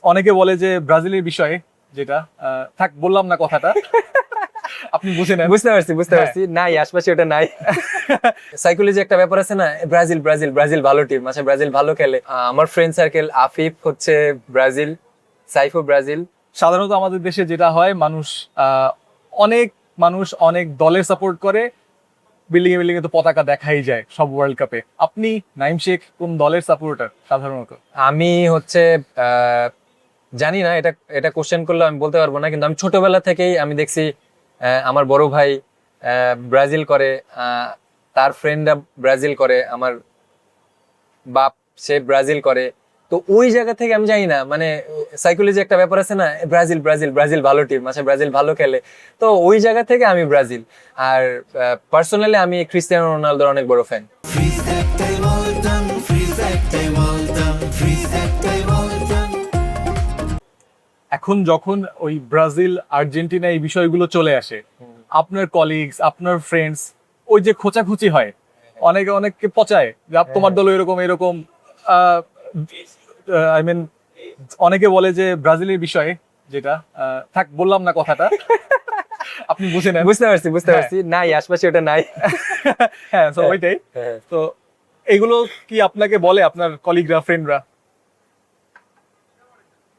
অনেকে বলে যে ব্রাজিলের বিষয়ে যেটা থাক বললাম না কথাটা আপনি বুঝে নেন। বুঝতে পারছি নাই আশপাশে ওটা নাই। সাইকোলজি একটা ব্যাপার আছে না, ব্রাজিল ব্রাজিল ব্রাজিল ভালো টিম, আচ্ছা ব্রাজিল ভালো খেলে। আমার ফ্রেন্ড সার্কেল আফিফ হচ্ছে ব্রাজিল, সাইফও ব্রাজিল। সাধারণত আমাদের দেশে যেটা হয় অনেক মানুষ অনেক দলের সাপোর্ট করে, বিল্ডিং এ বিল্ডিং এ তো পতাকা দেখাই যায় সব ওয়ার্ল্ড কাপে। আপনি নাইম শেখ কোন দলের সাপোর্টার সাধারণত? আমি হচ্ছে জানি না, এটা এটা কোশ্চেন করলে আমি বলতে পারবো না, কিন্তু আমি ছোটবেলা থেকেই আমি দেখছি আমার বড় ভাই ব্রাজিল করে, তার ফ্রেন্ডরা ব্রাজিল করে, আমার বাপ সে ব্রাজিল করে। তো ওই জায়গা থেকে আমি জানি না, মানে সাইকোলজি একটা ব্যাপার আছে না, ব্রাজিল ব্রাজিল ব্রাজিল ভালো টিম, আচ্ছা ব্রাজিল ভালো খেলে। তো ওই জায়গা থেকে আমি ব্রাজিল। আর পার্সোনালি আমি ক্রিস্টিয়ানো রোনালদোর অনেক বড় ফ্যান। এখন যখন ওই ব্রাজিল আর্জেন্টিনা এই বিষয়গুলো চলে আসে, আপনার কলিগস আপনার ফ্রেন্ডস ওই যে খোঁচাখুচি হয়, অনেকে অনেককে পচায় যে তোমার দল এরকম এরকম, আই মিন অনেকে বলে যে ব্রাজিলের বিষয়ে যেটা থাক বললাম না কথাটা আপনি বুঝে নেন। বুঝতে পারছি নাই আশপাশে ওটা নাই। হ্যাঁ তো ওইটাই। তো এগুলো কি আপনাকে বলে আপনার কলিগরা ফ্রেন্ডরা?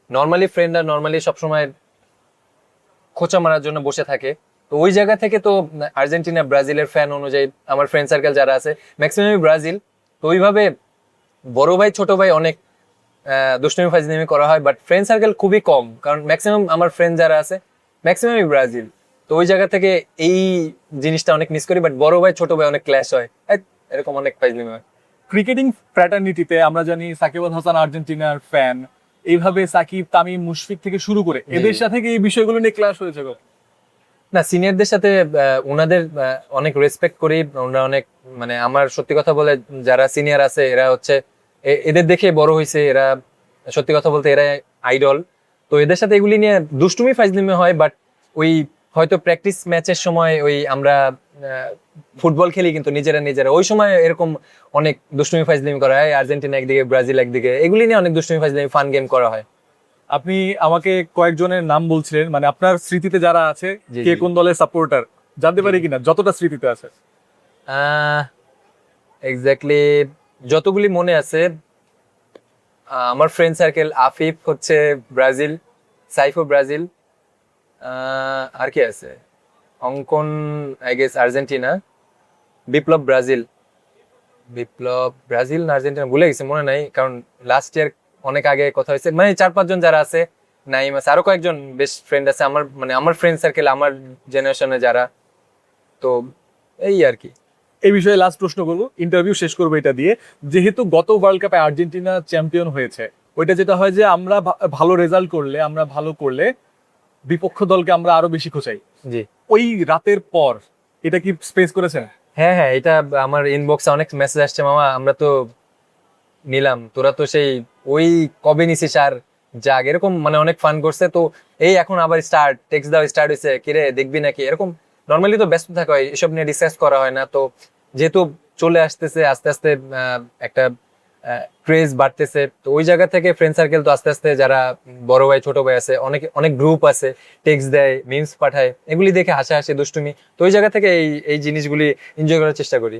নর্মালি ফ্রেন্ডরা নর্মালি সবসময় খোঁচা মারার জন্য বসে থাকে। তো ওই জায়গা থেকে তো আর্জেন্টিনা ব্রাজিলের ফ্যান অনুযায়ী আমার ফ্রেন্ড সার্কেল যারা আছে ম্যাক্সিমামই ব্রাজিল। তো ওইভাবে বড় ভাই ছোট ভাই অনেক দুষ্টুমি ফাজলামি করা হয়, বাট ফ্রেন্ড সার্কেল খুবই কম, কারণ ম্যাক্সিমাম আমার ফ্রেন্ড যারা আছে ম্যাক্সিমামই ব্রাজিল। তো ওই জায়গা থেকে এই জিনিসটা অনেক মিস করি, বাট বড় ভাই ছোট ভাই অনেক ক্ল্যাশ হয়, এরকম অনেক ফাজলামি হয়। ক্রিকেটিং ফ্র্যাটার্নিটিতে আমরা জানি সাকিব আল হাসান আর্জেন্টিনার ফ্যান, এইভাবে সাকিব তামিম মুশফিক থেকে শুরু করে এদের সাথে কি এই বিষয়গুলো নিয়ে ক্লাস হয়েছে গো? না, সিনিয়রদের সাথে ওনাদের অনেক রেসপেক্ট করি, ওনারা অনেক, মানে আমার সত্যি কথা বলে যারা সিনিয়র আছে এরা হচ্ছে এদের দেখে বড় হয়েছে, এরা সত্যি কথা বলতে এরা আইডল। তো এদের সাথে এগুলি নিয়ে দুষ্টুমি ফাজলিমি হয়, বাট ওই হয়তো প্র্যাকটিস ম্যাচের সময় ওই আমরা ফুটবল খেলি কিন্তু নিজেরা নিজেরা, ওই সময় এরকম অনেক দুষ্টুমি ফাজলিমি করা হয়, আর্জেন্টিনা একদিকে ব্রাজিল একদিকে, এগুলি নিয়ে অনেক দুষ্টুমি ফাজলিমি ফান গেম করা হয়। আপনি আমাকে কয়েকজনের নাম বলছিলেন, মানে আপনার স্মৃতিতে যারা আছে জি, কে জি। কোন দলের সাপোর্টার জানতে পারি কিনা, যতটা স্মৃতিতে আছে? এক্স্যাক্টলি যতগুলি মনে আছে, আমার ফ্রেন্ড সার্কেল আফিফ হচ্ছে ব্রাজিল, সাইফও ব্রাজিল, আর কি আছে, অঙ্কন I guess Argentina, Biplab Brazil, Biplab Brazil না আর্জেন্টিনা ভুলে গেছি, মনে নাই, কারণ লাস্ট ইয়ার অনেক আগে কথা হয়েছে। মানে 4-5 জন যারা আছে, নাইম আছে, আরো কয়েকজন বেস্ট ফ্রেন্ড আছে আমার, মানে আমার ফ্রেন্ড সার্কেল আমার জেনারেশনে যারা। তো এই আর কি। এই বিষয়ে লাস্ট প্রশ্ন করবো, ইন্টারভিউ শেষ করবো এটা দিয়ে। যেহেতু গত ওয়ার্ল্ড কাপে আর্জেন্টিনা চ্যাম্পিয়ন হয়েছে, ওইটা যেটা হয় যে আমরা ভালো রেজাল্ট করলে, আমরা ভালো করলে বিপক্ষ দলকে আমরা আরো বেশি খোঁচাই। জি, ওই রাতের পর এটা কি স্পেস করেছেন? হ্যাঁ হ্যাঁ, এটা আমার ইনবক্সে অনেক মেসেজ আসছে, মামা আমরা তো নিলাম, তোরা তো সেই ওই কবে নিছিস আর যাক, এরকম মানে অনেক ফান করছে। তো এই এখন আবার স্টার্ট টেক্সট দাও, স্টার্ট হয়েছে, কিরে দেখবি নাকি, এরকম নর্মালি তো ব্যস্ত থাকা হয়, এসব নিয়ে ডিসকাস করা হয় না। তো যেহেতু চলে আসতেছে আস্তে আস্তে একটা ক্রেজ বাড়তেছে, তো ওই জায়গা থেকে ফ্রেন্ড সার্কেল তো আস্তে আস্তে যারা বড় ভাই ছোট ভাই আছে, অনেক অনেক গ্রুপ আছে, টেক্সট দেয়, মিমস পাঠায়, এগুলি দেখে হাসাহাসি দুষ্টুমি, তো ওই জায়গা থেকে এই এই জিনিসগুলি এনজয় করার চেষ্টা করি।